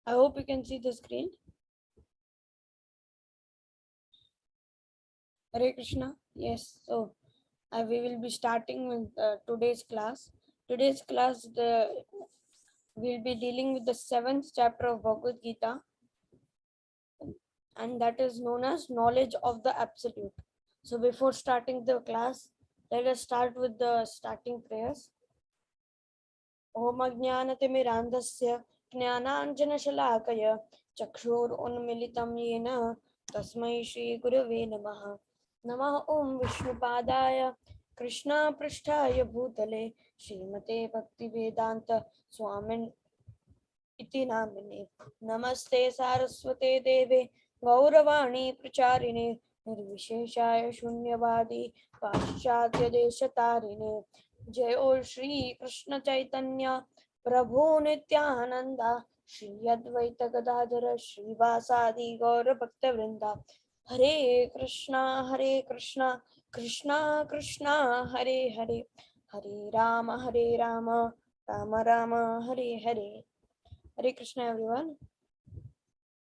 I hope you can see the screen. Hare Krishna. Yes, so we will be starting with today's class. Today's class, we'll be dealing with the 7th chapter of Bhagavad Gita, and that is known as knowledge of the absolute. So before starting the class, let us start with the starting prayers. Om Ajnanatimirandasya Jnananjanashalakaya Chakshur Yena Tasmai Shri Gurave Namaha. Namah Om Vishnupadaya Krishna Pristhaya Bhutale Srimate Bhaktivedanta Swamin Iti Namine. Namaste Saraswate Deve Gauravani Pracharine Nirvisheshaya Shunyavadi Paschatya Deshatarine. जय और श्री कृष्ण चैतन्य प्रभु नित्यानंदा श्री अद्वैत गदाधर श्रीवासादि गौर भक्त वृंदा. हरे कृष्णा कृष्णा कृष्णा हरे हरे, हरे Ram Ram Ram Hare Hare. Hare Krishna everyone.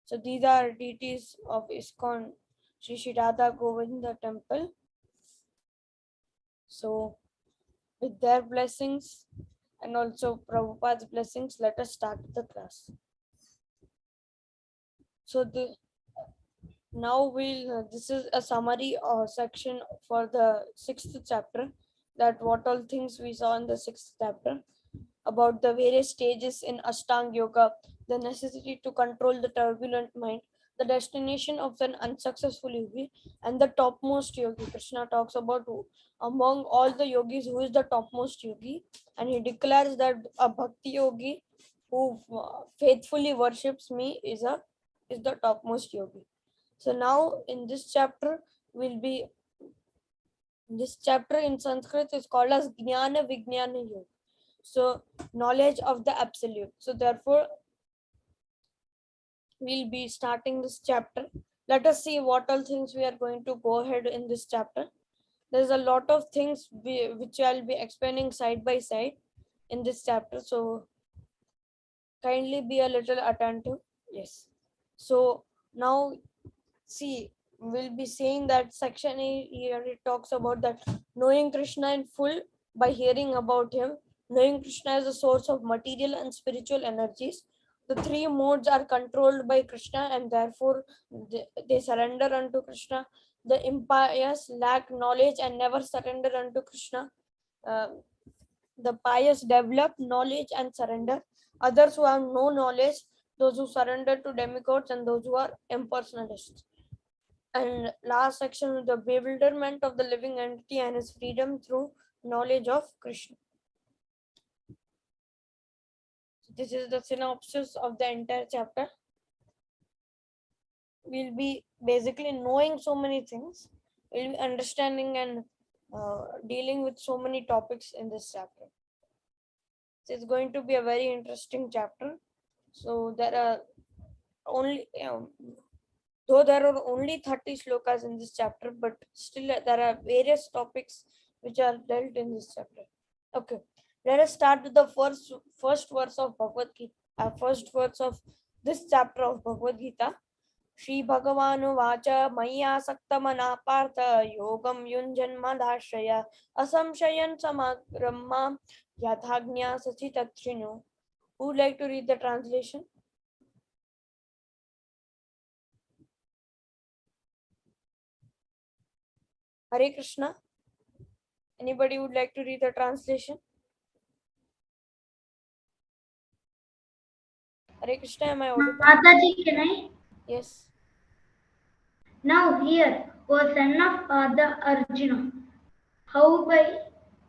So these are deities of ISKCON Sri Sri Radha Govinda temple. So with their blessings and also Prabhupada's blessings, let us start the class. So now this is a summary or section for the 6th chapter, that what all things we saw in the 6th chapter about the various stages in Ashtanga Yoga, the necessity to control the turbulent mind, the destination of an unsuccessful yogi, and the topmost yogi. Krishna talks about among all the yogis who is the topmost yogi, and he declares that a bhakti yogi who faithfully worships me is the topmost yogi. So now in this chapter this chapter in Sanskrit is called as Jnana Vijnana Yoga. So knowledge of the absolute. So therefore we'll be starting this chapter. Let us see what all things we are going to go ahead in this chapter. There's a lot of things which I'll be explaining side by side in this chapter. So kindly be a little attentive. Yes. So now see, we'll be saying that section here it talks about that knowing Krishna in full by hearing about him, knowing Krishna as a source of material and spiritual energies. The three modes are controlled by Krishna and therefore they surrender unto Krishna. The impious lack knowledge and never surrender unto Krishna. The pious develop knowledge and surrender. Others who have no knowledge, those who surrender to demigods, and those who are impersonalists. And last section, the bewilderment of the living entity and his freedom through knowledge of Krishna. This is the synopsis of the entire chapter. We'll be basically knowing so many things. We'll be understanding and dealing with so many topics in this chapter. So it's going to be a very interesting chapter. So there are only though there are only 30 slokas in this chapter, but still there are various topics which are dealt in this chapter. Okay, let us start with the first verse of Bhagavad Gita. First verse of this chapter of Bhagavad Gita. Shri Bhagavanu Vacha Maya Saktamana Partha Yogam Yunjanmadashraya Asamshayan Samagrama Yathagnya Sachitatrino. Who would like to read the translation? Hare Krishna. Anybody would like to read the translation? Hare Krishna, am I audible? Mataji, can I? Yes. Now hear, O son of Ada Arjuna, how by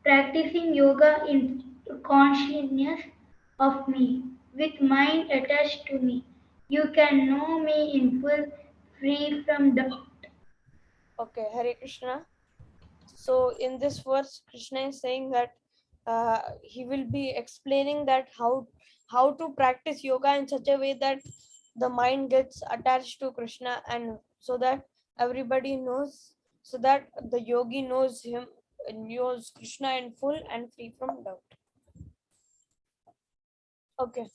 practicing yoga in consciousness of me, with mind attached to me, you can know me in full, free from doubt. Okay, Hare Krishna. So in this verse, Krishna is saying that he will be explaining that how to practice yoga in such a way that the mind gets attached to Krishna, and so that everybody knows, so that the yogi knows him, knows Krishna in full and free from doubt. Okay,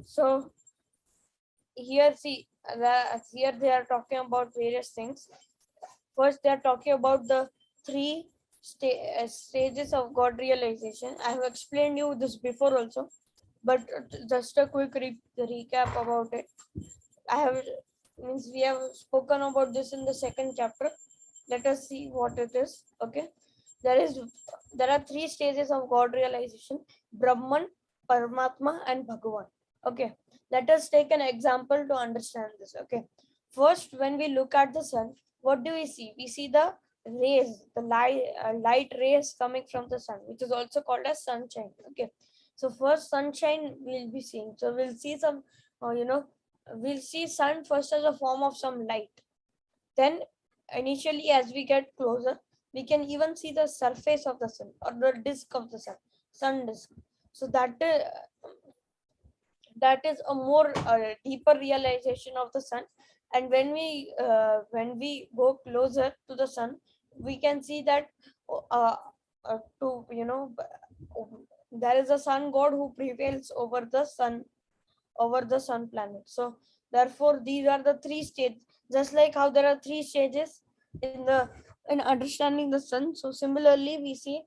so here see, here they are talking about various things. First, they are talking about the three stages of God realization. I have explained you this before also, but just a quick recap about it. I have means we have spoken about this in the second chapter. Let us see what it is. Okay, there are three stages of God realization: Brahman, Paramatma, and Bhagavan. Okay, let us take an example to understand this. Okay, first, when we look at the sun, what do we see? We see the rays, the light rays coming from the sun, which is also called as sunshine. Okay, so first sunshine we'll be seeing. So we'll see some, we'll see sun first as a form of some light. Then initially, as we get closer, we can even see the surface of the sun or the disk of the sun disk. So that is a more deeper realization of the sun. And when we go closer to the sun, we can see that uh, to there is a sun god who prevails over the sun planet. So therefore these are the three stages, just like how there are three stages in understanding the sun. So similarly we see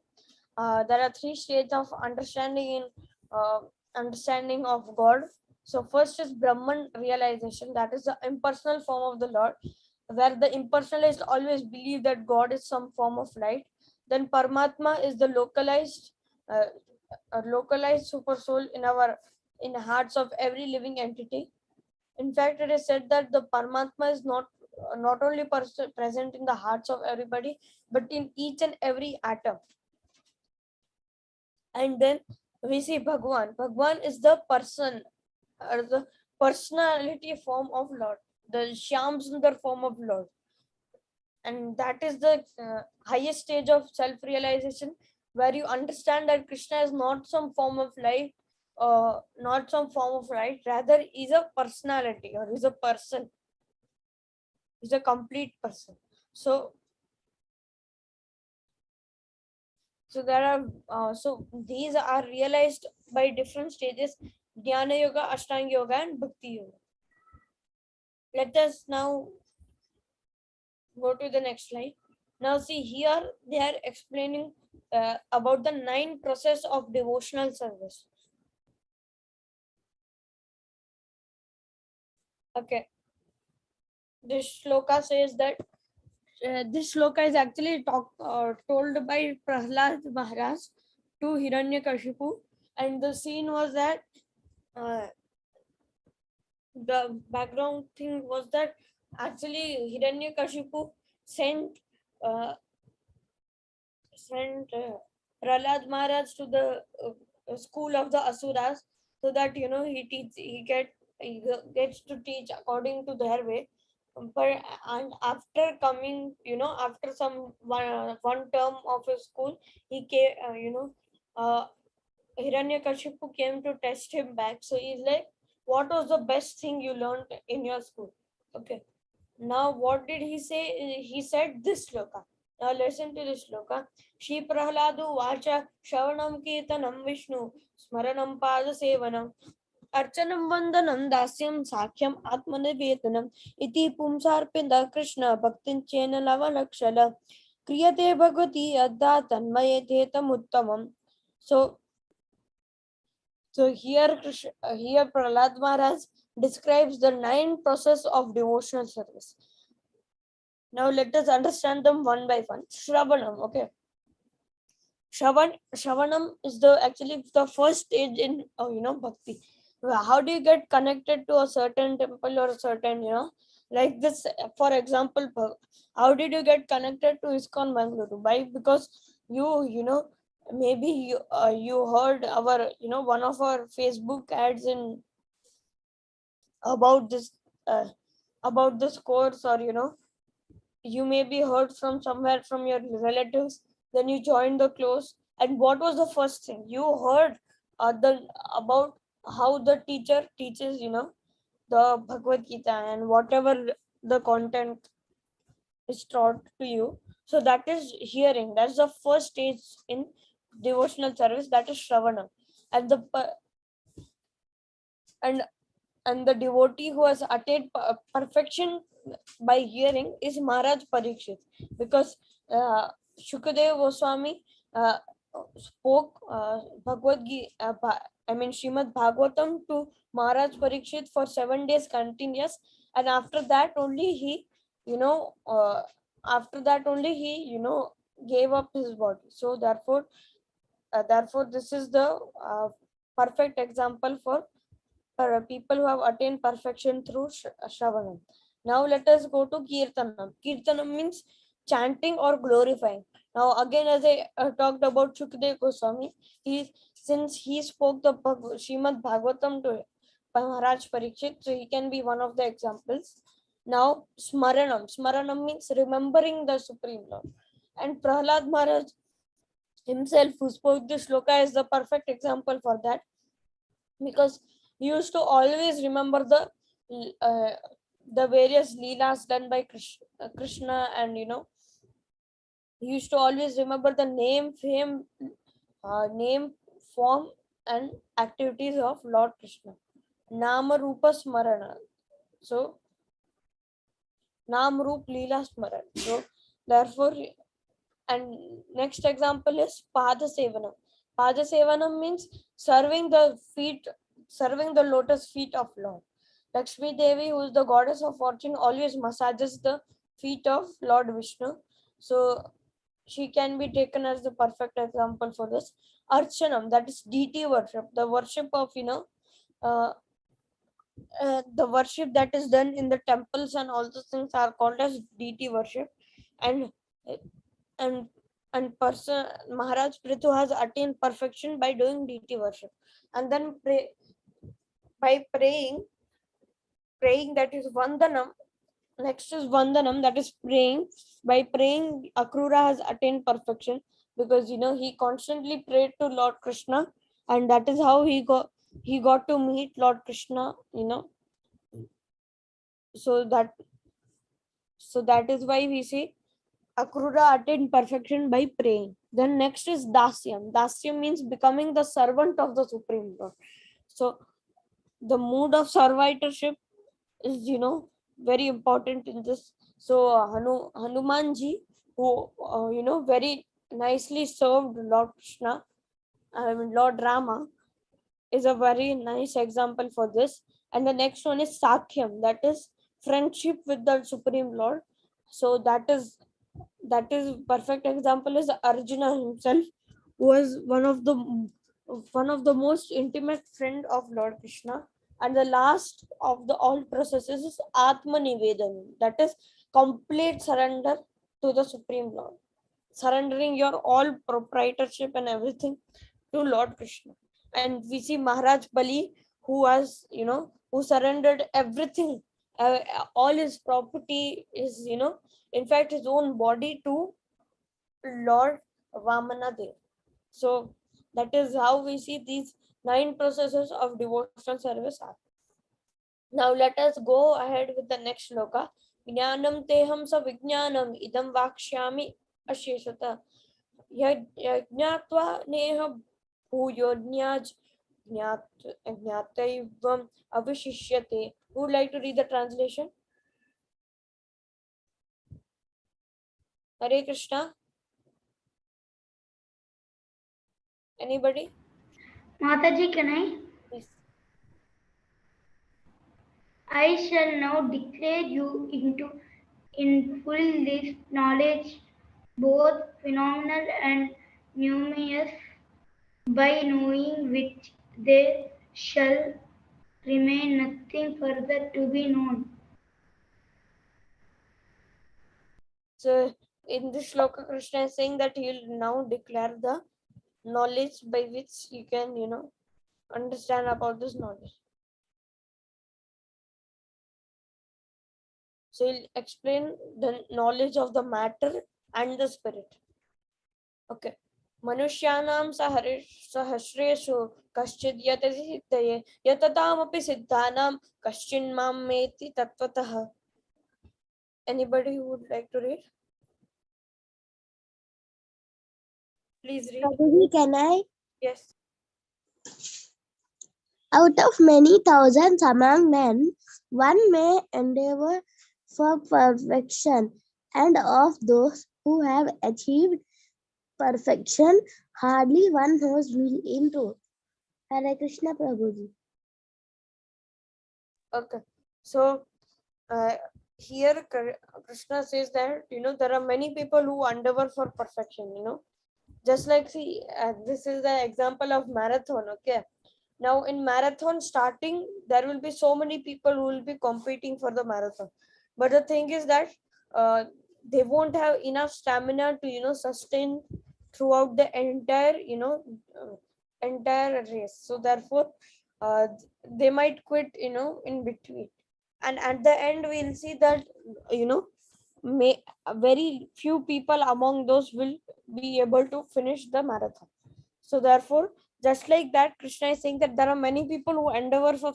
there are three stages of uh, understanding of God. So first is Brahman realization, that is the impersonal form of the Lord, where the impersonalists always believe that God is some form of light. Then Paramatma is the uh, localized super soul in the hearts of every living entity. In fact, it is said that the Paramatma is not only present in the hearts of everybody, but in each and every atom. And then we see Bhagwan. Bhagwan is the person or the personality form of Lord, the Shyam Sundar form of Lord. And that is the highest stage of self-realization, where you understand that Krishna is not some form of life, not some form of light, rather is a personality or is a person, is a complete person. So there are these are realized by different stages: Dhyana Yoga, Ashtanga Yoga, and Bhakti Yoga. Let us now go to the next slide. Now see, here they are explaining about the 9 process of devotional service. Okay, this shloka says that this shloka is actually told by Prahlad Maharaj to Hiranyakashipu, and the scene was that the background thing was that actually Hiranyakashipu sent uh, Prahlad Maharaj to the school of the Asuras, so that he gets to teach according to their way. But and after coming, after some one term of his school, he came, Hiranyakashipu came to test him back. So he's like, "What was the best thing you learned in your school?" Okay. Now, what did he say? He said this shloka. Now, listen to this shloka. Shri Prahladu Vacha Shavanam Kirtanam Vishnu Smaranam Pada Sevanam Archanam Vandanam Dasyam Sakhyam Atmanivetanam Iti Pumsarpinda Krishna Bhaktin Chena Lavalakshala Kriyate Bhagavati Adda Tanmayethetam Uttamam. So here Prahlad Maharaj describes the 9 process of devotional service. Now let us understand them one by one. Shravanam, okay. Shravanam is actually the first stage in bhakti. How do you get connected to a certain temple or a certain like this? For example, how did you get connected to ISKCON Bangalore? Because maybe you heard our one of our Facebook ads in about this uh, about this course, or you may be heard from somewhere from your relatives, then you joined the close, and what was the first thing you heard the about how the teacher teaches the Bhagavad Gita and whatever the content is taught to you. So that is hearing. That's the first stage in devotional service, that is Shravana. And the and and the devotee who has attained perfection by hearing is Maharaj Parikshit, because Shukadev Goswami uh, spoke Bhagavad Gita, Srimad Bhagavatam to Maharaj Parikshit for 7 days continuous, and after that only he, gave up his body. So therefore, this is the perfect example for people who have attained perfection through Shravanam. Now let us go to Kirtanam. Kirtanam means chanting or glorifying. Now again, as I talked about Shukdev Goswami, since he spoke the Srimad Bhagavatam to Maharaj Parikshit, so he can be one of the examples. Now Smaranam. Smaranam means remembering the Supreme Lord. And Prahlad Maharaj himself, who spoke this shloka, is the perfect example for that, because he used to always remember uh, the various leelas done by Krishna, and he used to always remember the name, form, and activities of Lord Krishna. Nama Rupa Smarana. So Nam Roop Leela Smaran. So therefore, and next example is Pada Sevanam. Pada Sevanam means serving the lotus feet of Lord. Lakshmi Devi, who is the goddess of fortune, always massages the feet of Lord Vishnu. So she can be taken as the perfect example for this. Archanam, that is deity worship, the worship of uh, the worship that is done in the temples and all those things are called as deity worship. And and person Maharaj Prithu has attained perfection by doing deity worship, and then by praying, that is Vandanam. Next is Vandanam, that is praying. By praying, Akrura has attained perfection, because he constantly prayed to Lord Krishna, and that is how he got to meet Lord Krishna. So that is why we say Akrura attained perfection by praying. Then next is Dasyam. Dasyam means becoming the servant of the Supreme Lord. So the mood of servitorship is, very important in this. So Hanumanji, who very nicely served Lord Krishna, Lord Rama, is a very nice example for this. And the next one is Sakhyam, that is friendship with the Supreme Lord. So that is perfect example is Arjuna himself, who was one of the most intimate friend of Lord Krishna. And the last of the all processes is Atma Nivedan, that is complete surrender to the Supreme Lord, surrendering your all proprietorship and everything to Lord Krishna. And we see Maharaj Bali, who surrendered everything, all his property, in fact, his own body to Lord Vamana Dev. So that is how we see these 9 processes of devotional service are. Now let us go ahead with the next shloka. Jnanam teham sa vijnanam idam vakshyami asheshata. Yajnatva neha bhuyodnyaj jnataivam avishishyate. Who would like to read the translation? Hare Krishna. Anybody? Mataji, can I? Yes. I shall now declare you in full this knowledge, both phenomenal and numerous, by knowing which there shall remain nothing further to be known. So in this shloka, Krishna is saying that he will now declare the knowledge by which you can, understand about this knowledge. So he'll explain the knowledge of the matter and the spirit. Okay. Manushyanam sahasreshu kaschid yatati siddhaye yatataamapi siddhanam kaschin meti tatvatah. Anybody who would like to read? Please read. Can I? Yes. Out of many thousands among men, one may endeavor for perfection, and of those who have achieved perfection, hardly one knows me in truth. Hare Krishna Prabhuji. Okay, so uh, here Krishna says that there are many people who endeavor for perfection. Just like, see, this is the example of marathon. Okay, now in marathon starting, there will be so many people who will be competing for the marathon, but the thing is that uh, they won't have enough stamina to sustain throughout the entire race. So therefore they might quit in between, and at the end we'll see that you know may very few people among those will be able to finish the marathon. So therefore, just like that, Krishna is saying that there are many people who endeavor for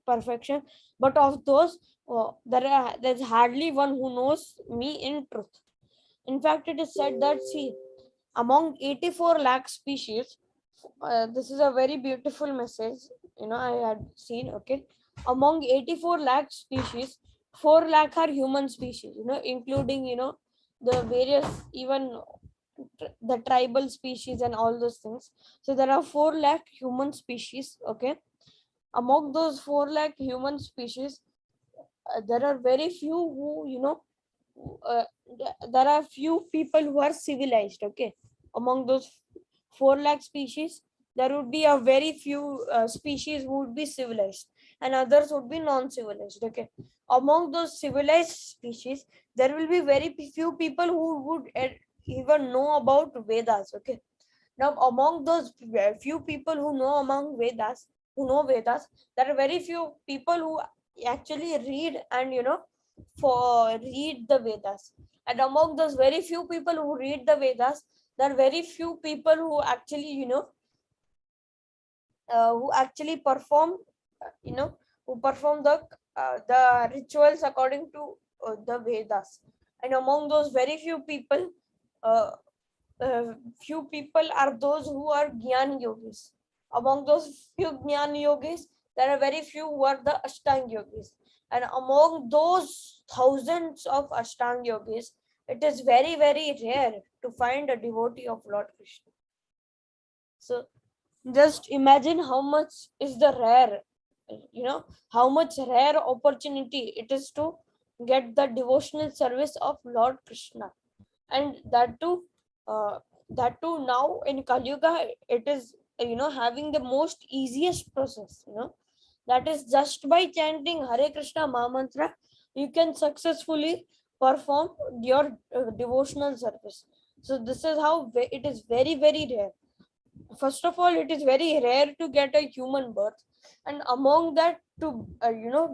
perfection, but of those, there's hardly one who knows me in truth. In fact, it is said that, see, among 84 lakh species, this is a very beautiful message. I had seen. Okay, among 84 lakh species, 4 lakh are human species. Including the various, even the tribal species and all those things. So there are 4 lakh human species. Okay, among those 4 lakh human species, there are very few who uh, there are few people who are civilized. Okay, among those 4 lakh species, there would be a very few species who would be civilized, and others would be non-civilized. Okay, among those civilized species, there will be very few people who would even know about Vedas. Okay, now among those few people who know Vedas, there are very few people who actually read and for read the Vedas. And among those very few people who read the Vedas, there are very few people who actually perform, you know, who perform the rituals according to the Vedas. And among those very uh, few people are those who are Gyan yogis. Among those few Gyan yogis, there are very few who are the Ashtang yogis. And among those thousands of Ashtang yogis, it is very, very rare to find a devotee of Lord Krishna. So just imagine how much is the rare, how much rare opportunity it is to get the devotional service of Lord Krishna. And uh, that too now in Kali Yuga, it is having the most easiest process. That is, just by chanting Hare Krishna Mahamantra, you can successfully perform your devotional service. So this is how it is very, very rare. First of all, it is very rare to get a human birth, and among that, to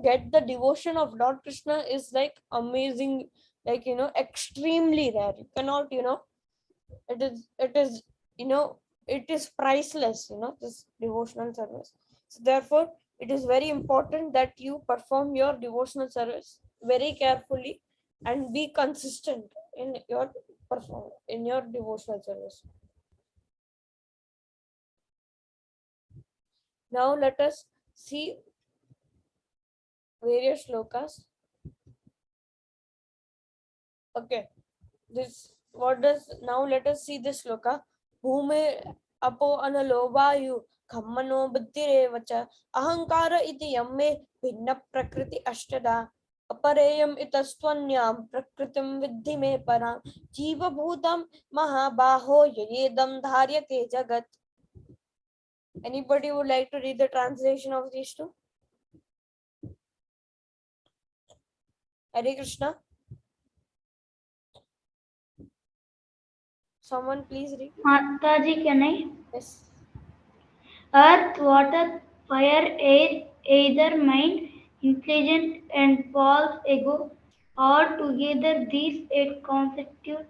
get the devotion of Lord Krishna is like amazing, like extremely rare. You cannot, it is you know it is priceless, this devotional service. So therefore, it is very important that you perform your devotional service very carefully and be consistent in your devotional service. Now let us see various slokas. Okay, this what does now let us see this sloka. Bhume apo analo vayu khammano buddhire vacha ahankara iti yamme bhinna prakriti ashtada apareyam itastvanyam prakritim viddhi me param jiva bhutam mahabaho yedam dharyate jagat. Anybody would like to read the translation of these two? Hare Krishna. Someone please read. Mataji, can I? Yes. Earth, water, fire, air, either mind, intelligent, and false ego, all together these eight constitute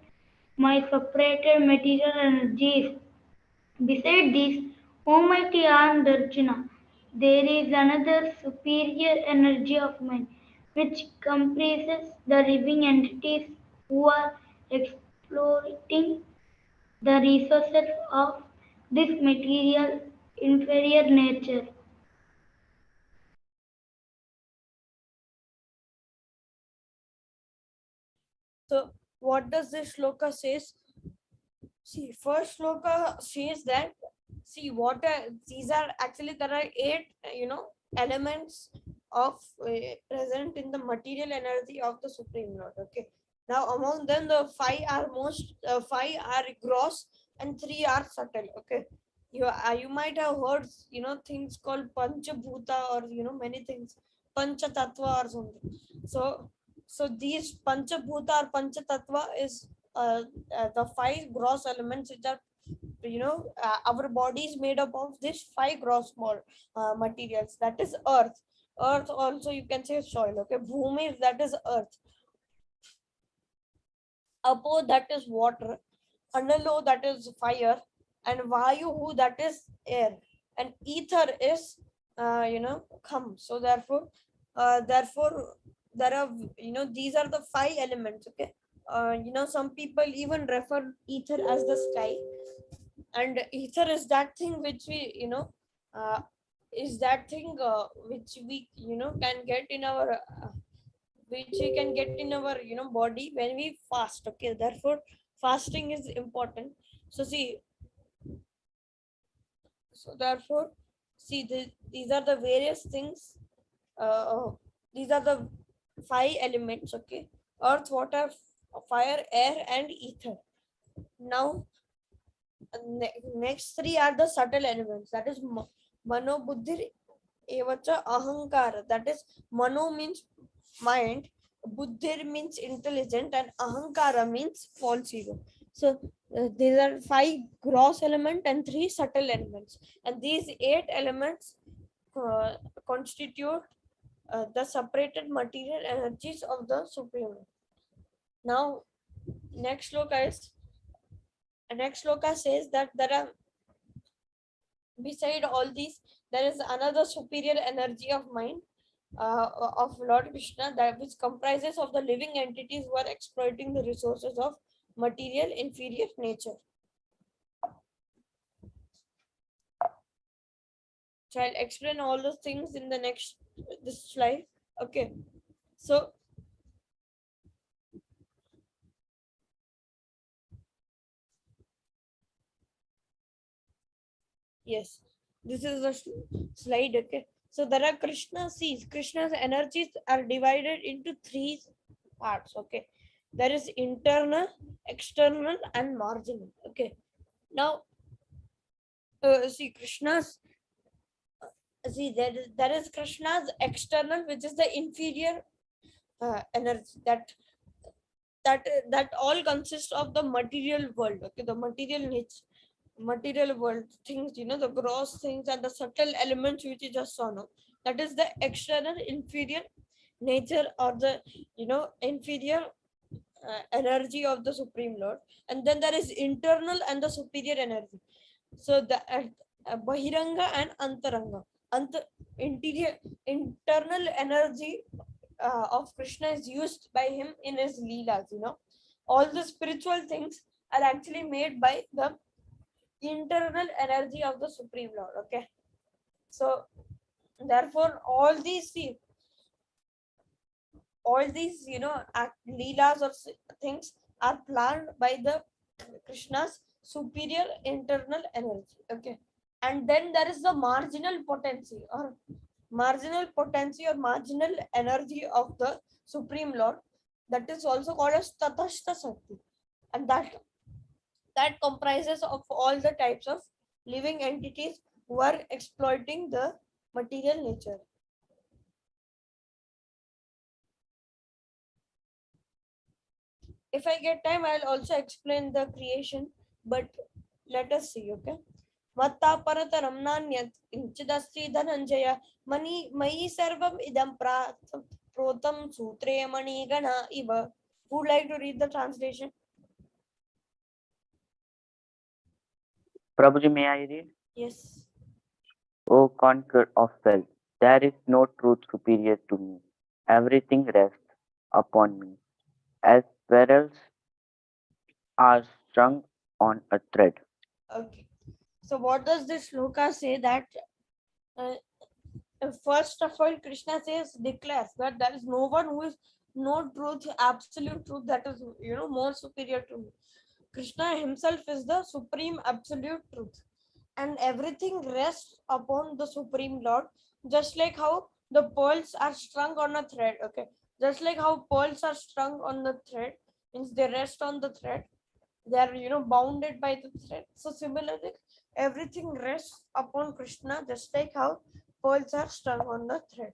my separated material energies. Beside this, Almighty Armed Arjuna, there is another superior energy of mine, which comprises the living entities who are exploiting the resources of this material inferior nature. So what does this shloka says? See, first shloka says that, see, what are, these are actually, there are 8, elements of present in the material energy of the Supreme Lord. Okay. Now, among them, the 5 are 5 are gross and 3 are subtle. Okay. You might have heard, things called Panchabhuta, or, many things, Pancha Tattva or something. So these Panchabhuta or Pancha Tattva is the 5 gross elements which are, our body is made up of these 5 gross small materials. That is earth also, you can say soil. Okay. Bhumi, that is earth. Apo, that is water. Analo, that is fire. And Vayu, that is air. And ether is kham. So therefore there are, these are the 5 elements. Okay. Some people even refer ether as the sky. And ether is that thing which we, is that thing which we, can get in our which we can get in our, body when we fast. Okay. Therefore fasting is important. So see, so therefore see, these are the various things. These are the 5 elements. Okay. Earth, water, fire, air, and ether. Now next 3 are the subtle elements. That is mano, buddhi, evacha, ahankara. That is, mano means mind, buddhir means intelligent, and ahankara means false ego. So these are 5 gross elements and 3 subtle elements, and these 8 elements uh, constitute the separated material energies of the Supreme. Now next sloka says that there are, beside all these, there is another superior energy of mind of Lord Krishna, that which comprises of the living entities who are exploiting the resources of material inferior nature. So I'll explain all those things in the next this slide. Okay. So yes, this is the slide. Okay. So there are Krishna's energies are divided into 3 parts. Okay. There is internal, external, and marginal. Okay. Now see, there is Krishna's external, which is the inferior energy, that all consists of the material world. Okay. The material world things, the gross things and the subtle elements which you just saw. No, that is the external inferior nature, or the, inferior energy of the Supreme Lord. And then there is internal and the superior energy. So the bahiranga and antaranga. Interior, internal energy of Krishna is used by him in his leelas. All the spiritual things are actually made by the internal energy of the Supreme Lord. Okay. So therefore all these, leelas or things are planned by the Krishna's superior internal energy. Okay. And then there is the marginal energy of the Supreme Lord, that is also called as Tatashta Sakti. And that comprises of all the types of living entities who are exploiting the material nature. If I get time, I'll also explain the creation, but let us see. Okay. Matta parataram nanyat inchidasti dhananjaya mani sarvam idam protam sutre mani gana iva. Who would like to read the translation? Prabhuji, may I read? Yes. O conqueror of wealth, there is no truth superior to me. Everything rests upon me, as pearls are strung on a thread. Okay. So what does this shloka say? That first of all, Krishna declares that there is no one who is no truth, absolute truth that is, more superior to me. Krishna himself is the supreme absolute truth, and everything rests upon the supreme Lord. Just like how the pearls are strung on a thread, okay, just like how pearls are strung on the thread, means they rest on the thread, they are, bounded by the thread. So similarly, everything rests upon Krishna, just like how pearls are strung on the thread.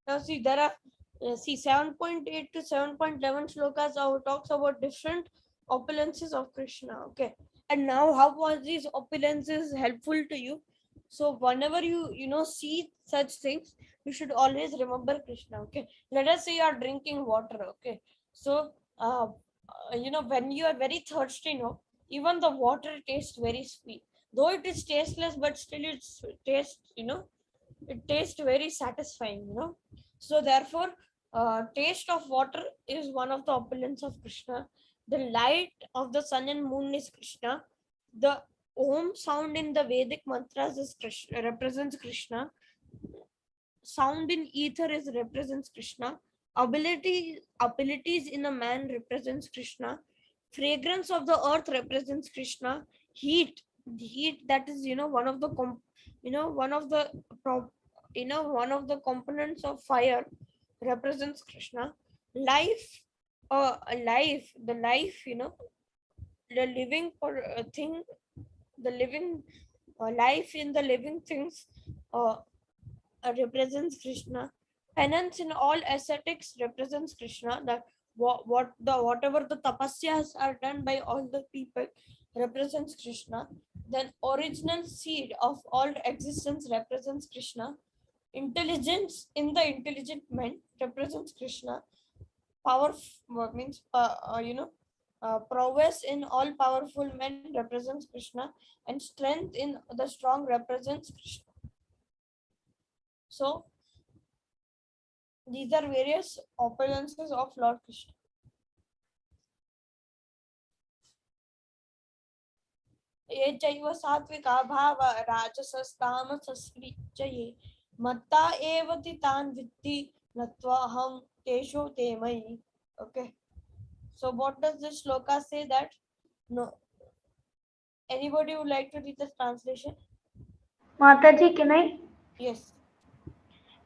Now see, there are 7.8 to 7.11 shlokas talks about different opulences of Krishna. Okay, and now how was these opulences helpful to you? So whenever you see such things, you should always remember Krishna. Okay, let us say you are drinking water. Okay, so when you are very thirsty, even the water tastes very sweet. Though it is tasteless, but still it's taste. It tastes very satisfying. So therefore, taste of water is one of the opulence of Krishna. The light of the sun and moon is Krishna. The Om sound in the Vedic mantras is Krishna, represents Krishna. Sound in ether is represents Krishna. Abilities in a man represents Krishna. Fragrance of the earth represents Krishna. Heat that is, one of the one of the one of the components of fire represents Krishna. Life, life, the life, the living thing, the living life in the living things uh, represents Krishna. Penance in all ascetics represents Krishna. That whatever the tapasyas are done by all the people represents Krishna. Then original seed of all existence represents Krishna. Intelligence in the intelligent man represents Krishna. Power means prowess in all powerful men represents Krishna, and strength in the strong represents Krishna. So these are various opulences of Lord Krishna. ये चैव सात्विका भाव राजसस्तामसस्कृत्य ये मत्ता एव तान् वित्ति नत्वाहं तेषु ते मयि. Okay, so what does this shloka say? That no, anybody would like to read the translation? Mataji, can I? Yes.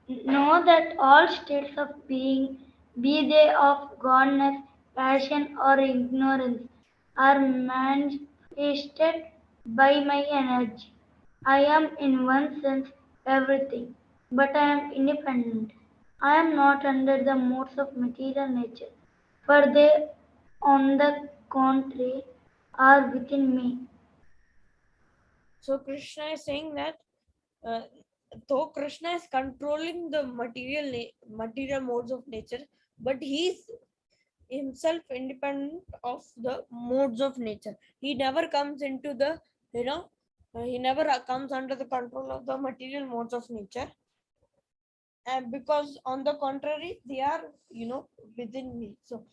Know that all states of being, be they of godness, passion, or ignorance, are manifested by my energy. I am, in one sense, everything, but I am independent. I am not under the modes of material nature, for they, on the contrary, are within me. So Krishna is saying that uh, though Krishna is controlling the material modes of nature, but he is himself independent of the modes of nature. He never comes into the, he never comes under the control of the material modes of nature. And because on the contrary, they are, within me. So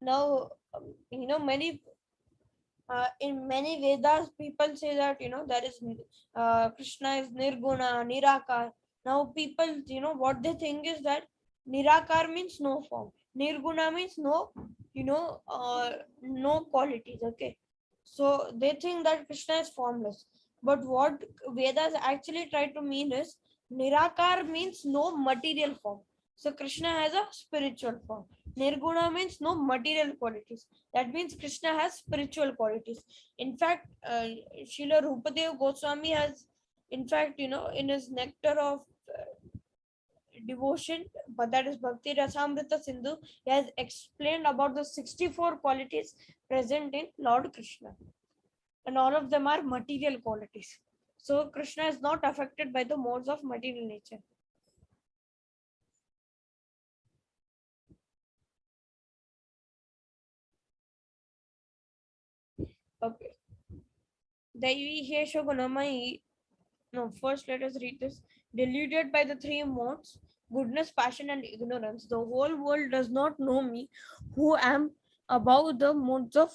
now, many in many Vedas, people say that, there is Krishna is Nirguna, Nirakar. Now people, what they think is that Nirakar means no form, Nirguna means no, no qualities. Okay, so they think that Krishna is formless, but what Vedas actually try to mean is Nirakar means no material form. So Krishna has a spiritual form. Nirguna means no material qualities. That means Krishna has spiritual qualities. In fact, Srila Rupadev Goswami has, in fact, in his nectar of devotion, but that is Bhakti Rasamrita Sindhu, he has explained about the 64 qualities present in Lord Krishna. And all of them are material qualities. So Krishna is not affected by the modes of material nature. Okay. Daivi Hesha Gunamai. No, first let us read this. Deluded by the three modes, goodness, passion, and ignorance, the whole world does not know me, who am above the modes of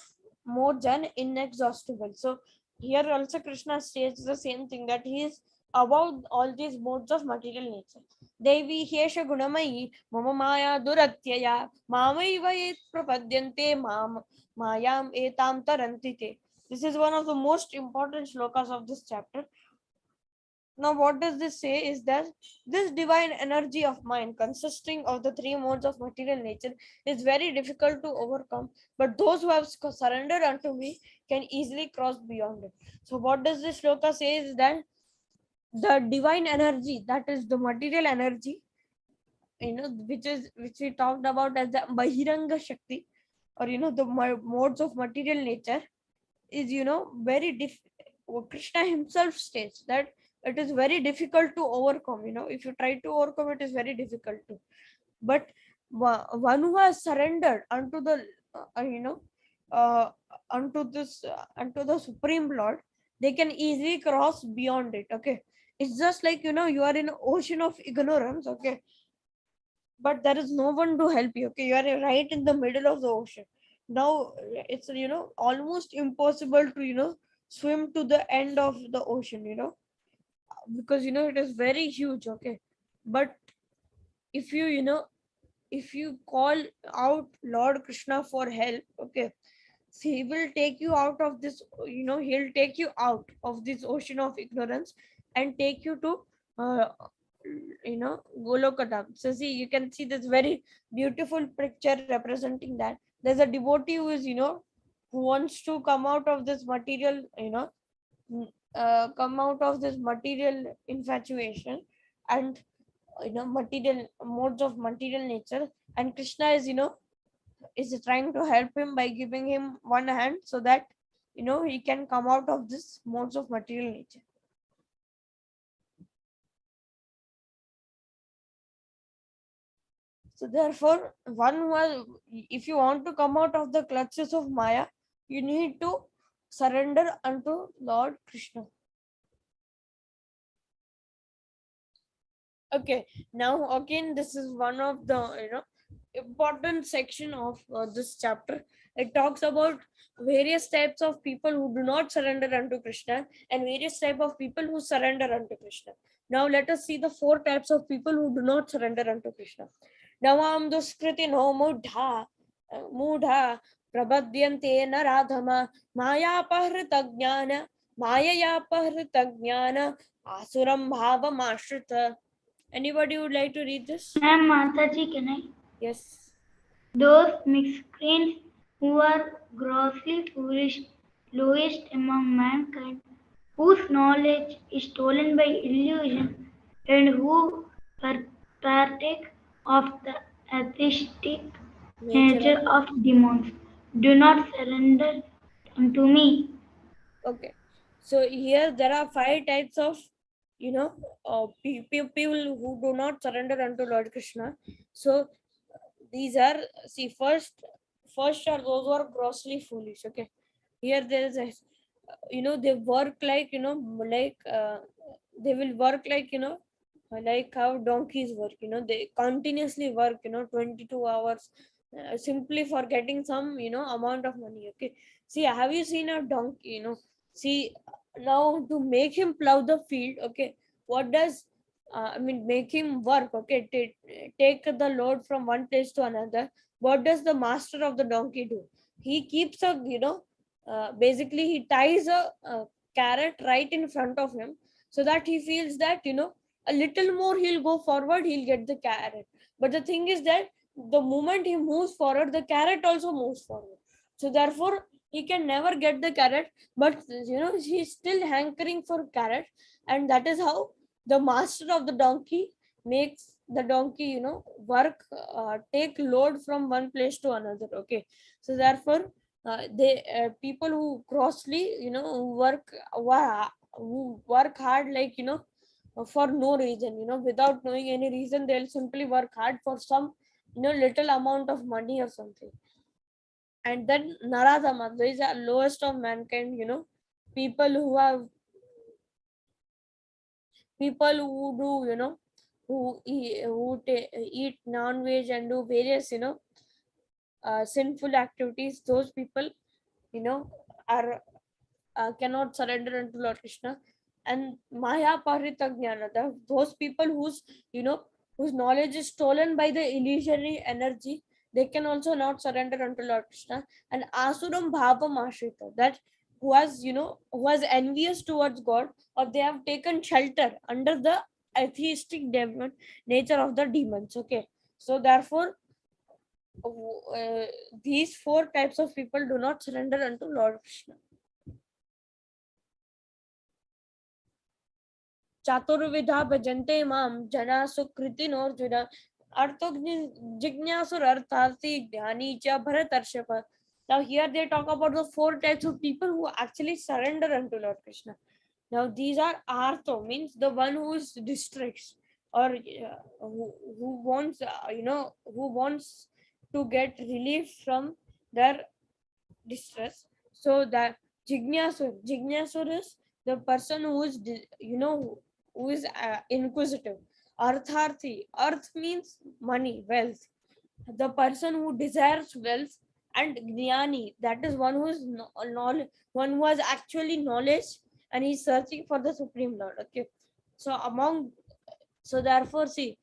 more than inexhaustible. So here also Krishna states the same thing, that he is above all these modes of material nature. Devi Hesha Gunamayi Mama Maya Duratyaya Mamaiva et Prapadyante Mam Mayam Etam Tarantite. This is one of the most important shlokas of this chapter. Now, what does this say is that this divine energy of mind, consisting of the three modes of material nature, is very difficult to overcome. But those who have surrendered unto me can easily cross beyond it. So, what does this shloka say is that the divine energy, that is the material energy, which we talked about as the Bahiranga Shakti, or the modes of material nature, is very Krishna himself states that it is very difficult to overcome. If you try to overcome it, is very difficult to. But one who has surrendered unto the uh, unto the Supreme Lord, they can easily cross beyond it. Okay, it's just like you are in an ocean of ignorance. Okay, but there is no one to help you. Okay, you are right in the middle of the ocean. Now it's almost impossible to swim to the end of the ocean, because it is very huge. Okay, but if if you call out Lord Krishna for help, okay, so he will take you out of this, he'll take you out of this ocean of ignorance and take you to uh, Golokadam. So see, you can see this very beautiful picture representing that. There's a devotee who is who wants to come out of this material, come out of this material infatuation and material modes of material nature, and Krishna is trying to help him by giving him one hand so that he can come out of this modes of material nature. So therefore, if you want to come out of the clutches of Maya, you need to surrender unto Lord Krishna. Okay, now again, this is one of the important section of this chapter. It talks about various types of people who do not surrender unto Krishna and various type of people who surrender unto Krishna. Now let us see the four types of people who do not surrender unto Krishna. Navam duskriti no mudha prabhadyante naradhama maya pahrita jnana asuram bhavam ashrita. Anybody would like to read this? Ma'am, Mataji, can I? Yes. Those miscreants who are grossly foolish, lowest among mankind, whose knowledge is stolen by illusion, and who partake of the atheistic nature of demons, do not surrender unto me. Okay. So here there are 5 types of people who do not surrender unto Lord Krishna. So these are, see, first are those who are grossly foolish. Okay. Here there is a they work like they will work like like how donkeys work. They continuously work 22 hours, simply for getting some amount of money. Okay, see, have you seen a donkey? See, now to make him plow the field, okay, what does make him work, okay, take the load from one place to another. What does the master of the donkey do? He keeps a basically he ties a carrot right in front of him, so that he feels that a little more he'll go forward, he'll get the carrot. But the thing is that the moment he moves forward, the carrot also moves forward. So therefore he can never get the carrot, but he's still hankering for carrot. And that is how the master of the donkey makes the donkey work, take load from one place to another. Okay, so therefore they people who grossly who work hard, like for no reason, without knowing any reason, they'll simply work hard for some little amount of money or something. And then Naradama, these are lowest of mankind, people who have people who do eat non-veg and do various sinful activities. Those people are cannot surrender unto Lord Krishna. And Maya Parita Jnana, those people whose knowledge is stolen by the illusory energy, they can also not surrender unto Lord Krishna. And Asuram Bhavam Ashrita, that who was envious towards God, or they have taken shelter under the atheistic nature of the demons. Okay, so therefore, these four types of people do not surrender unto Lord Krishna. चातुर्विधा भजन्ते माम जना सुकृतिनोर्जुन अर्थो जिज्ञासुरर्थार्थी ज्ञानी च भरतर्षभ. Now here they talk about the four types of people who actually surrender unto Lord Krishna. Now these are artho, means the one who is distressed, or who wants who wants to get relief from their distress. So that jignasur is the person who is who is inquisitive. Artharthi, earth means money, wealth, the person who desires wealth. And jnani, that is one who is knowledge, one who has actually knowledge, and he's searching for the supreme Lord. Okay, so therefore, see,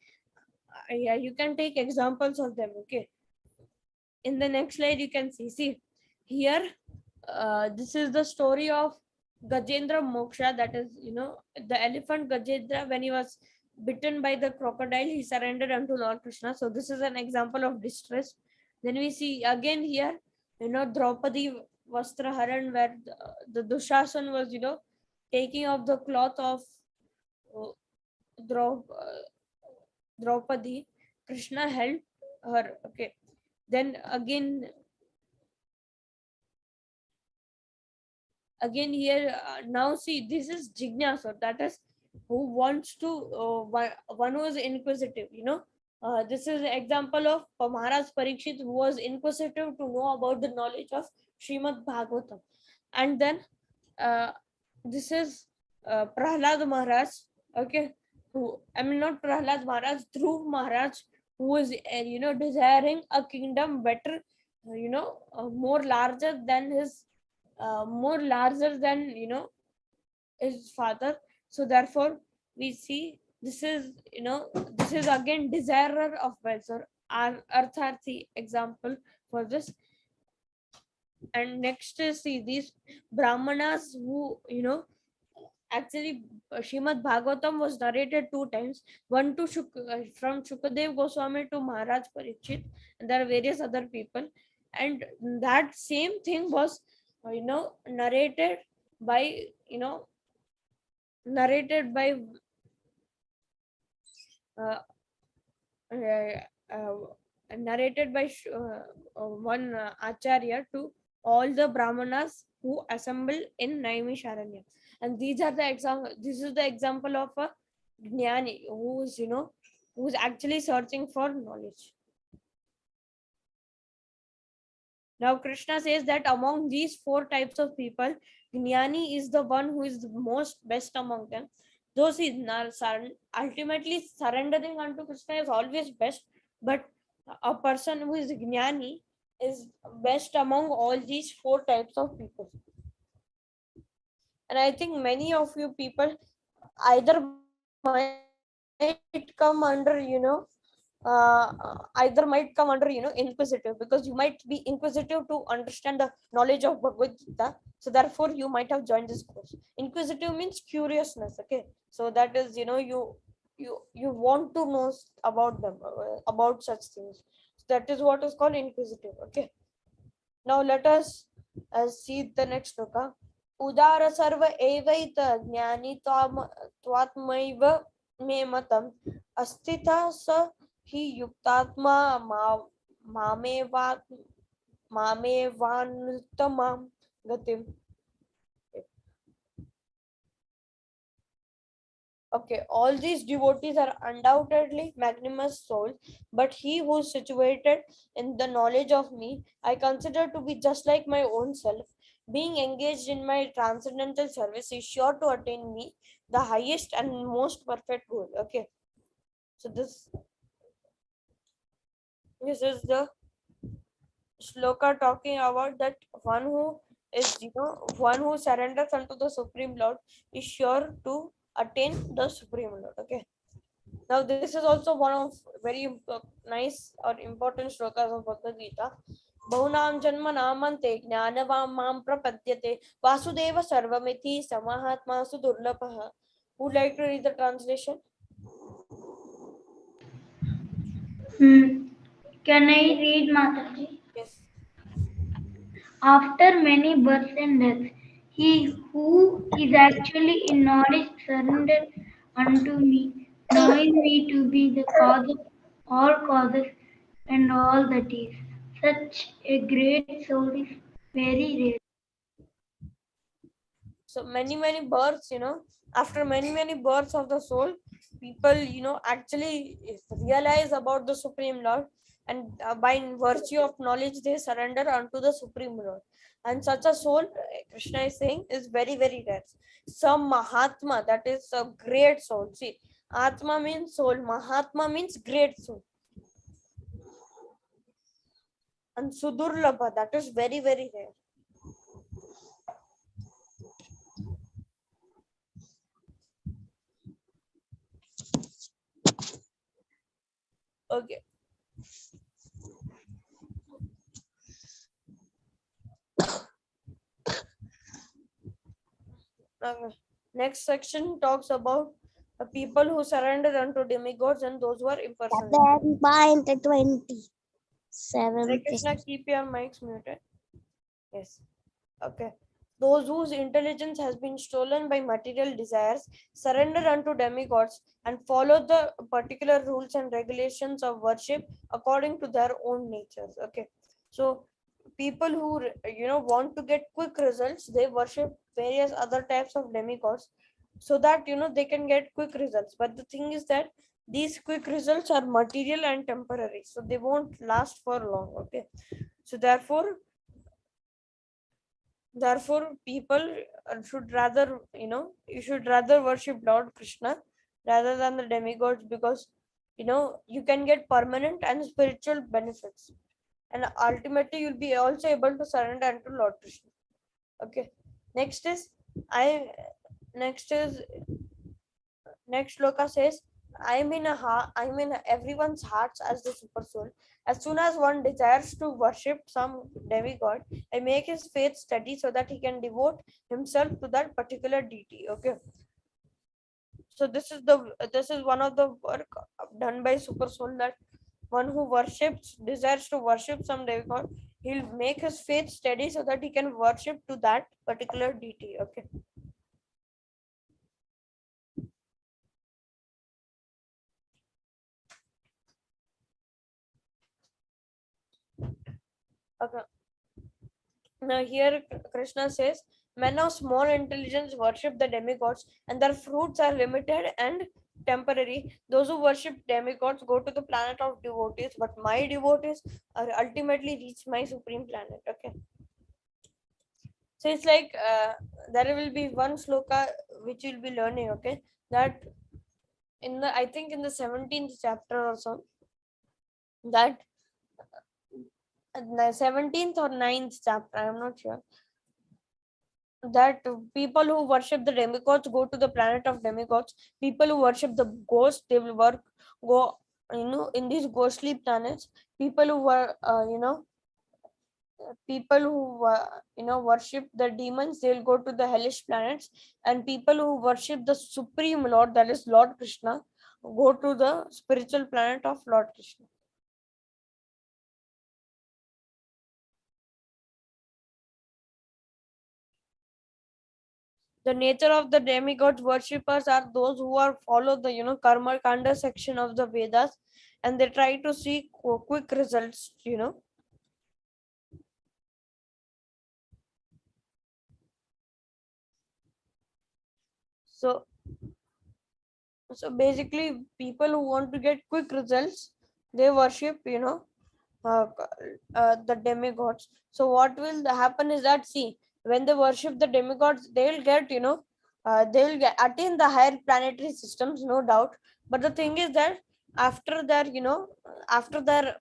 yeah, you can take examples of them. Okay, in the next slide you can see here, this is the story of Gajendra Moksha, that is, the elephant Gajendra, when he was bitten by the crocodile, he surrendered unto Lord Krishna. So this is an example of distress. Then we see again here, Draupadi Vastraharan, where the Dushasan was, taking off the cloth of uh, Draupadi. Krishna helped her. Okay. Then again here, now see, this is jignasa, that is who wants to one who is inquisitive. This is an example of Maharaj Parikshit, who was inquisitive to know about the knowledge of Srimad Bhagavatam. And then this is Prahlad Maharaj. Okay, who, I mean, not Prahlad Maharaj, Dhruv Maharaj, who is desiring a kingdom better, more larger than his father. So therefore we see, this is again desirer of wealth, or artharthi example for this. And next is, see, these brahmanas who actually, Srimad Bhagavatam was narrated two times, one to from Shukadev Goswami to Maharaj Parikshit, and there are various other people. And that same thing was narrated by narrated by uh, uh, uh, one acharya to all the brahmanas who assemble in Naimisharanya. And these are the example. This is the example of a jnani who's actually searching for knowledge. Now Krishna says that among these four types of people, jnani is the one who is the most best among them. Though ultimately surrendering unto Krishna is always best, but a person who is jnani is best among all these four types of people. And I think many of you people either might come under inquisitive, because you might be inquisitive to understand the knowledge of Bhagavad Gita. So therefore you might have joined this course. Inquisitive means curiousness. Okay, so that is, you want to know about them, about such things. So that is what is called inquisitive. Okay, now let us see the next sloka. Udara sarva evait jnani tvatmaiva me matam astita sa hi yuktatma mamevanuttamam gatim. Okay, all these devotees are undoubtedly magnanimous souls, but he who is situated in the knowledge of me, I consider to be just like my own self. Being engaged in my transcendental service is sure to attain me, the highest and most perfect goal. Okay, so this is the shloka talking about that one who is, one who surrenders unto the Supreme Lord is sure to attain the Supreme Lord. Okay. Now this is also one of very nice or important shlokas of Bhagavad Gita. Bahunam janma namante jnanavam mam prapadyate vasudeva sarvamiti samahatma sudurlabha. Would like to read the translation? Can I read, Mataji? Yes. After many births and deaths, he who is actually in knowledge surrendered unto me, knowing me to be the cause of all causes and all that is. Such a great soul is very rare. So many births, after many births of the soul, people, actually realize about the Supreme Lord, and by virtue of knowledge they surrender unto the Supreme Lord. And such a soul, Krishna is saying, is very rare. Some Mahatma, that is a great soul. See, Atma means soul, Mahatma means great soul, and Sudurlabha, that is very rare. Okay. Next section talks about the people who surrender unto demigods and those who are impersonal. 7.27. Hare Krishna, keep your mics muted. Yes. Okay. Those whose intelligence has been stolen by material desires surrender unto demigods and follow the particular rules and regulations of worship according to their own natures. Okay. So people who want to get quick results, they worship various other types of demigods so that they can get quick results. But the thing is that these quick results are material and temporary, so they won't last for long. Okay. So therefore people should rather, you should rather worship Lord Krishna rather than the demigods, because you can get permanent and spiritual benefits, and ultimately you'll be also able to surrender unto Lord Krishna. Okay. Next is I next is next shloka says, I'm in everyone's hearts as the super soul. As soon as one desires to worship some demigod, I make his faith steady so that he can devote himself to that particular deity. Okay. So this is one of the work done by super soul, that one who desires to worship some demigod, he'll make his faith steady so that he can worship to that particular deity. Okay. Okay. Now here Krishna says, men of small intelligence worship the demigods, and their fruits are limited and temporary. Those who worship demigods go to the planet of devotees, but my devotees are ultimately reach my supreme planet. Okay. So it's like there will be one sloka which you'll be learning. Okay, that in the, I think in the 17th chapter or so, that the 17th or 9th chapter, I'm not sure, that people who worship the demigods go to the planet of demigods. People who worship the ghosts, they will go in these ghostly planets. People who were people who worship the demons, they will go to the hellish planets. And people who worship the Supreme Lord, that is Lord Krishna, go to the spiritual planet of Lord Krishna. The nature of the demigods worshippers are those who are follow the karma kanda section of the Vedas, and they try to see quick results. So basically people who want to get quick results, they worship uh, the demigods. So what will happen is that, see, when they worship the demigods, they will get attain the higher planetary systems, no doubt. But the thing is that after their after their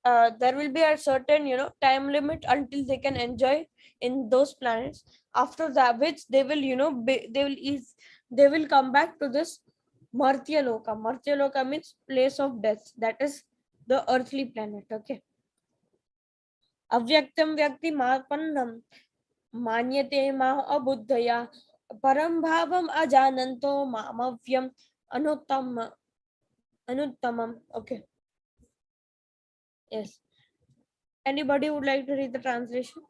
there will be a certain time limit until they can enjoy in those planets. After that, which they will, they will come back to this Martya Loka. Martya Loka means place of death. That is the earthly planet. Okay. Avyaktam vyakti mapannam manyate ma abuddhaya param bhavam ajananto mamavyam anuttamam. Okay. Yes. Anybody would like to read the translation?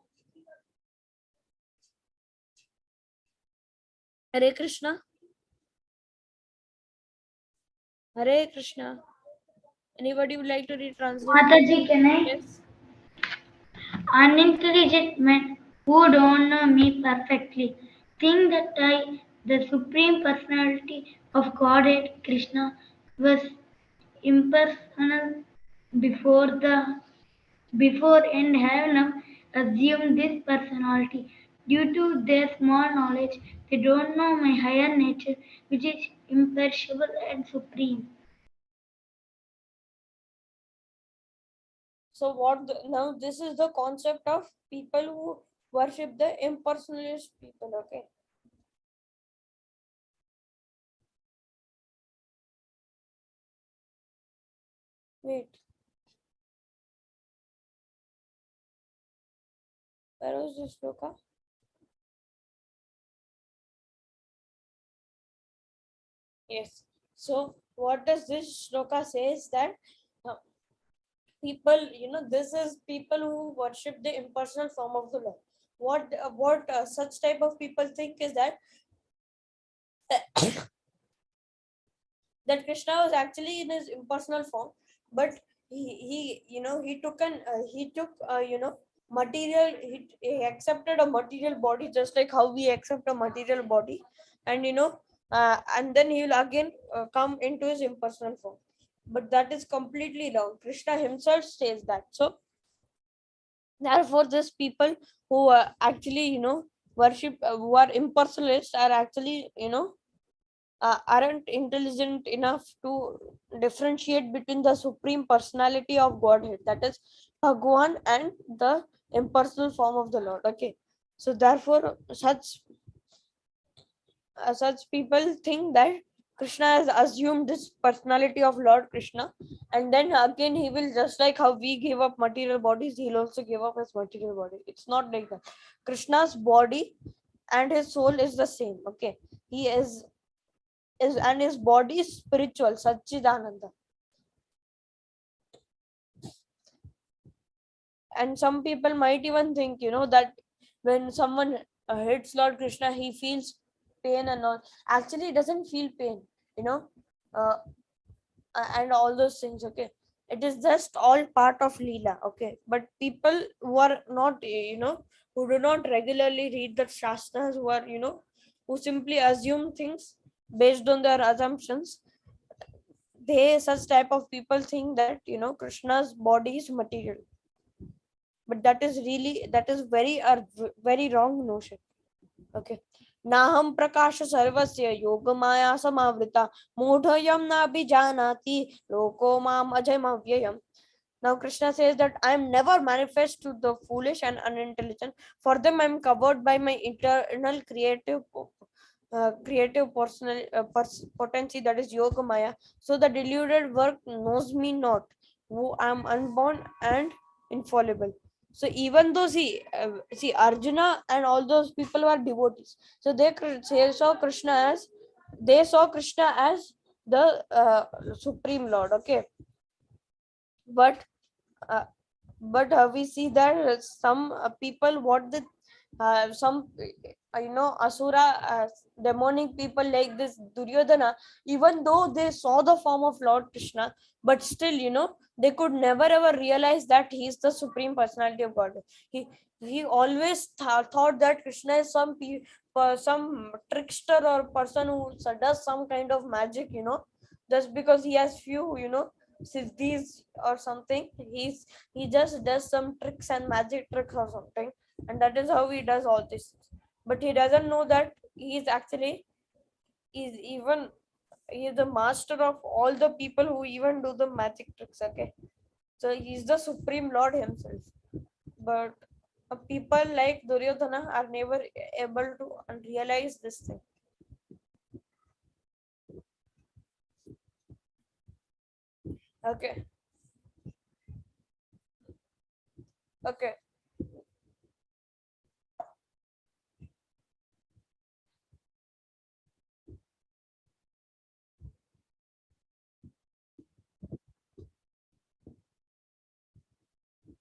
Hare Krishna. Hare Krishna. Anybody would like to read translation? Mataji, can I? Yes. Unintelligent men who don't know me perfectly think that I, the Supreme Personality of Godhead Krishna, was impersonal before before and have now assumed this personality. Due to their small knowledge, they don't know my higher nature, which is imperishable and supreme. So now this is the concept of people who worship the impersonalist people. Okay. Wait. Where was this shloka? Yes. So what does this shloka say is that uh, people, this is people who worship the impersonal form of the Lord. What such type of people think is that that Krishna was actually in his impersonal form, but he took material. He accepted a material body just like how we accept a material body, and and then he will again come into his impersonal form. But that is completely wrong. Krishna himself says that. So therefore, these people who actually worship who are impersonalists are actually aren't intelligent enough to differentiate between the supreme personality of Godhead, that is Bhagwan, and the impersonal form of the Lord. Okay, so therefore, such people think that Krishna has assumed this personality of Lord Krishna, and then again he will, just like how we give up material bodies, he'll also give up his material body. It's not like that. Krishna's body and his soul is the same. Okay, he is and his body is spiritual, Satchidananda. And some people might even think, that when someone hits Lord Krishna, he feels pain and all. Actually, he doesn't feel pain, you know, uh, and all those things. Okay, it is just all part of Leela. Okay, but people who are not, who do not regularly read the Shastras, who are, who simply assume things based on their assumptions, such type of people think that Krishna's body is material, but that is very wrong notion. Okay. Naham prakasha sarvasya yogamaya samavrita mudhayam nabhijanati loko mam ajayam avyayam. Now Krishna says that I am never manifest to the foolish and unintelligent. For them I am covered by my internal creative personal potency, that is yoga maya. So the deluded work knows me not, who I am unborn and infallible. So even though see Arjuna and all those people were devotees, so they saw Krishna as the supreme Lord. Okay, but uh, we see that some people, what the some asura, demonic people like this Duryodhana, even though they saw the form of Lord Krishna, but still they could never ever realize that he is the supreme personality of God. He always thought that Krishna is some trickster or person who does some kind of magic, just because he has few siddhis or something. He just does some tricks and magic tricks or something, and that is how he does all this. But he doesn't know that he is the master of all the people who even do the magic tricks. Okay, so he's the supreme Lord himself. But people like Duryodhana are never able to realize this thing. Okay. Okay.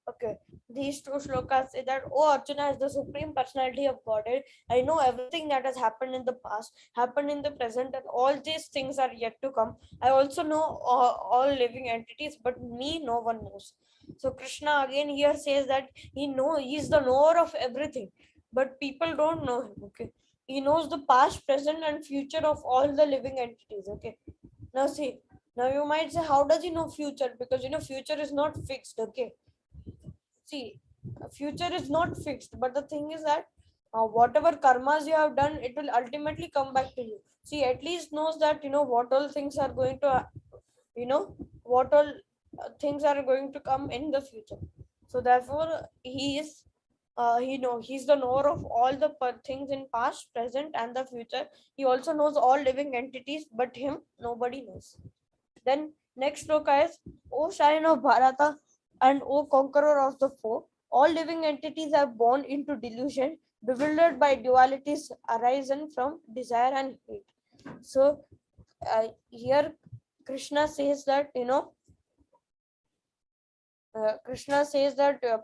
Okay. These two shlokas say that, oh Arjuna, is the supreme personality of Godhead. I know everything that has happened in the past, happened in the present, and all these things are yet to come. I also know all living entities, but me, no one knows. So Krishna again here says that he's the knower of everything, but people don't know him. Okay. He knows the past, present, and future of all the living entities. Okay. Now see, now you might say, how does he know future? Because future is not fixed. Okay. See, future is not fixed, but the thing is that whatever karmas you have done, it will ultimately come back to you. See, at least knows that what all things are going to what all things are going to come in the future. So therefore he's the knower of all the things in past, present, and the future. He also knows all living entities, but him nobody knows. Then next shloka is, O Shrine of Bharata and O Conqueror of the foe, all living entities are born into delusion, bewildered by dualities arisen from desire and hate. So here Krishna says that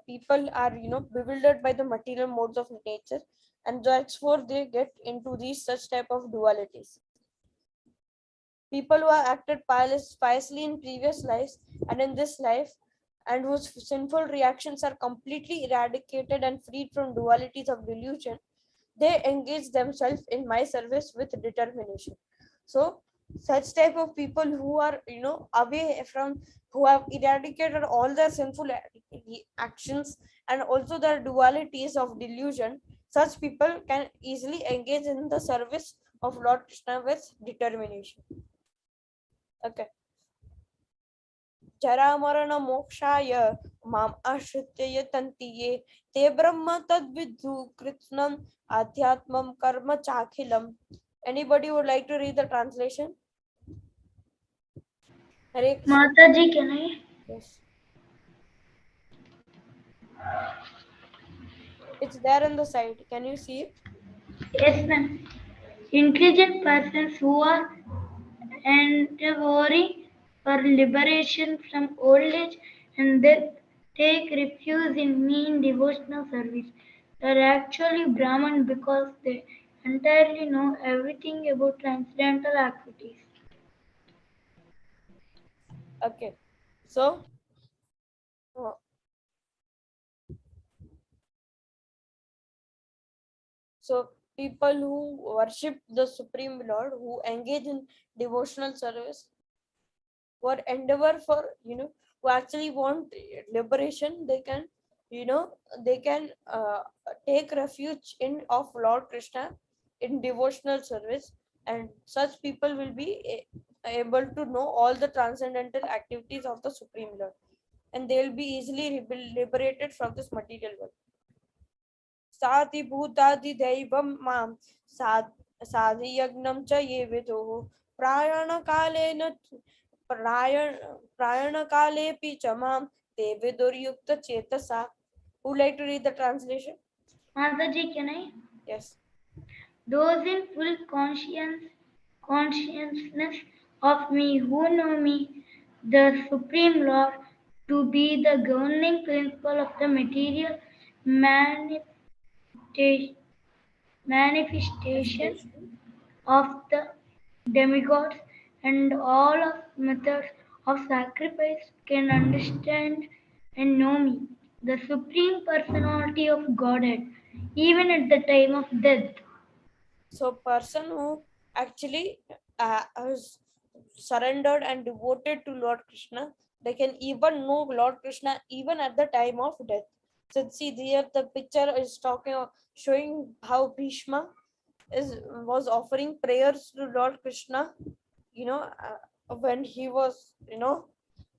people are bewildered by the material modes of nature, and that's why they get into these such type of dualities. People who have acted piously in previous lives and in this life, and whose sinful reactions are completely eradicated and freed from dualities of delusion, they engage themselves in my service with determination. So such type of people who are away from, who have eradicated all their sinful actions and also their dualities of delusion, such people can easily engage in the service of Lord Krishna with determination. Okay. जरामरण मोक्षाय माम आश्रित्य यतन्ति ये ते ब्रह्म तद्विद्धु कृत्स्नम् आध्यात्मं कर्म चाखिलम्. Anybody would like to read the translation? Hare Krishna. Mataji, can I? Yes. It's there on the side. Can you see it? Yes, ma'am. Intelligent persons who are endeavoring for liberation from old age and death take refuge in me in devotional service. They are actually Brahman because they entirely know everything about transcendental activities. Okay. So, uh, so people who worship the Supreme Lord, who engage in devotional service, who are endeavor for who actually want liberation, they can you know they can take refuge in of Lord Krishna in devotional service, and such people will be able to know all the transcendental activities of the Supreme Lord, and they will be easily liberated from this material world. साति भूतादि दैवं मां साधियज्ञं च ये विदुः प्रायणकालेन प्रायणकालेऽपि च मां ते विदुर्युक्तचेतसा. Would like to read the translation? Mataji, can I? Yes. Those in full consciousness of me who know me, the Supreme Lord, to be the governing principle of the material manifestation of the demigods and all of methods of sacrifice can understand and know me, the Supreme Personality of Godhead, even at the time of death. So person who actually is surrendered and devoted to Lord Krishna, they can even know Lord Krishna even at the time of death. So see here the picture is showing how Bhishma was offering prayers to Lord Krishna, when he was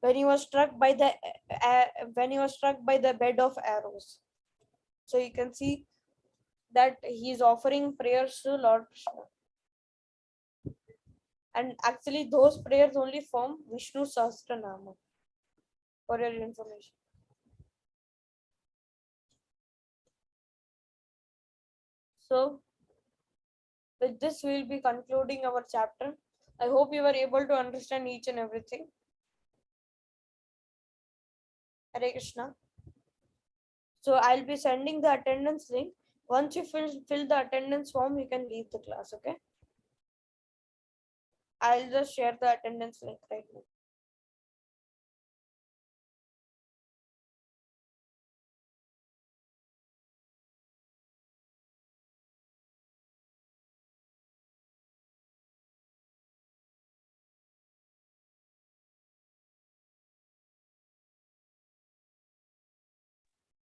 when he was struck by the when he was struck by the bed of arrows. So you can see that he is offering prayers to Lord Krishna. And actually, those prayers only form Vishnu Sahasranama, for your information. So, with this, we will be concluding our chapter. I hope you were able to understand each and everything. Hare Krishna. So, I'll be sending the attendance link. Once you fill the attendance form, you can leave the class, okay? I'll just share the attendance link right now.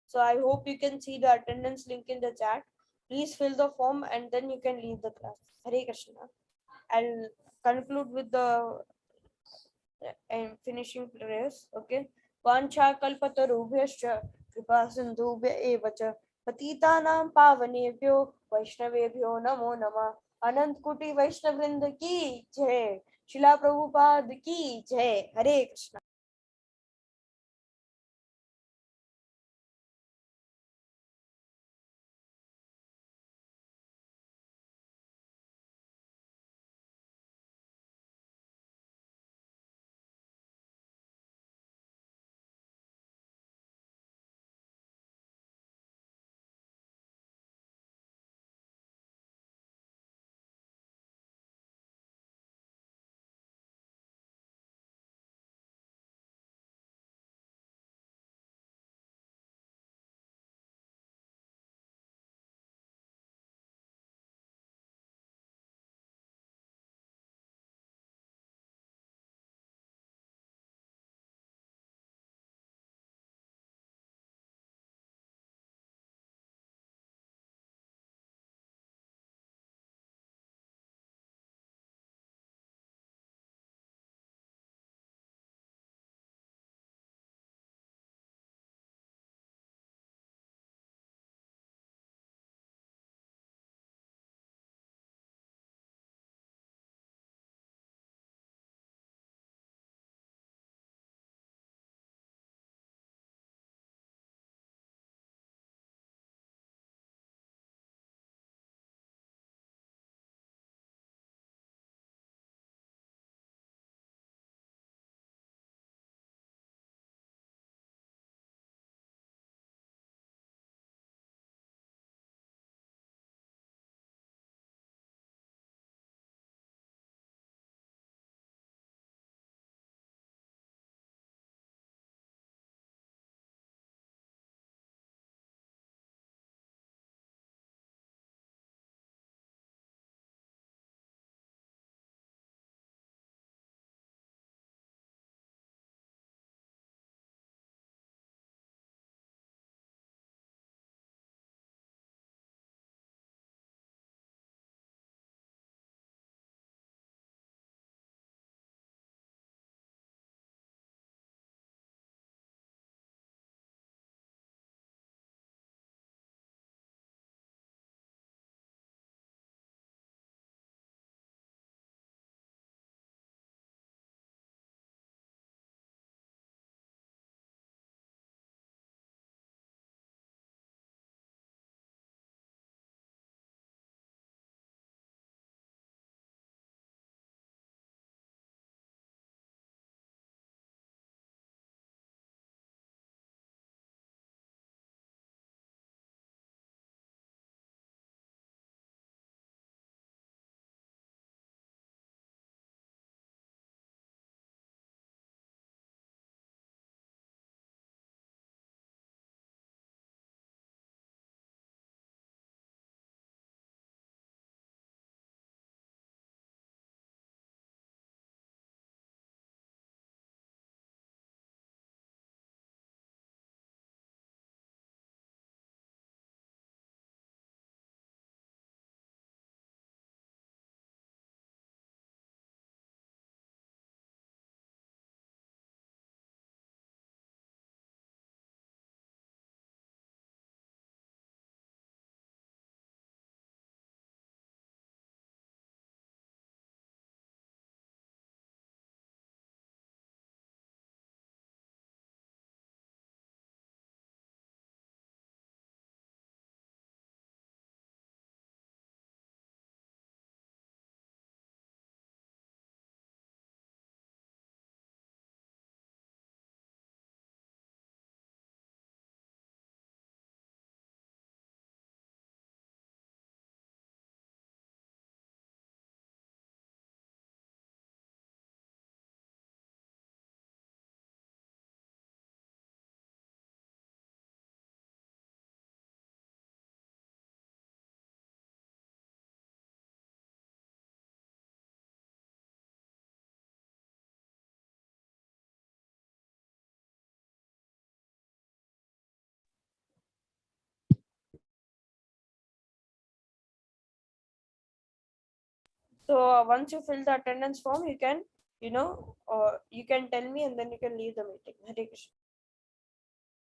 So I hope you can see the attendance link in the chat. Please fill the form and then you can leave the class. Hare Krishna. I'll conclude with the finishing prayers. Okay. Vancha kalpatarubhyascha kripa sindhubhya eva cha patitanam pavanebhyo vaishnavebhyo namo namah. Anant Kuti Vaishnavrinda ki jai. Shila Prabhupada ki jai. Hare Krishna. So once you fill the attendance form, you can, you can tell me, and then you can leave the meeting. Hare Krishna.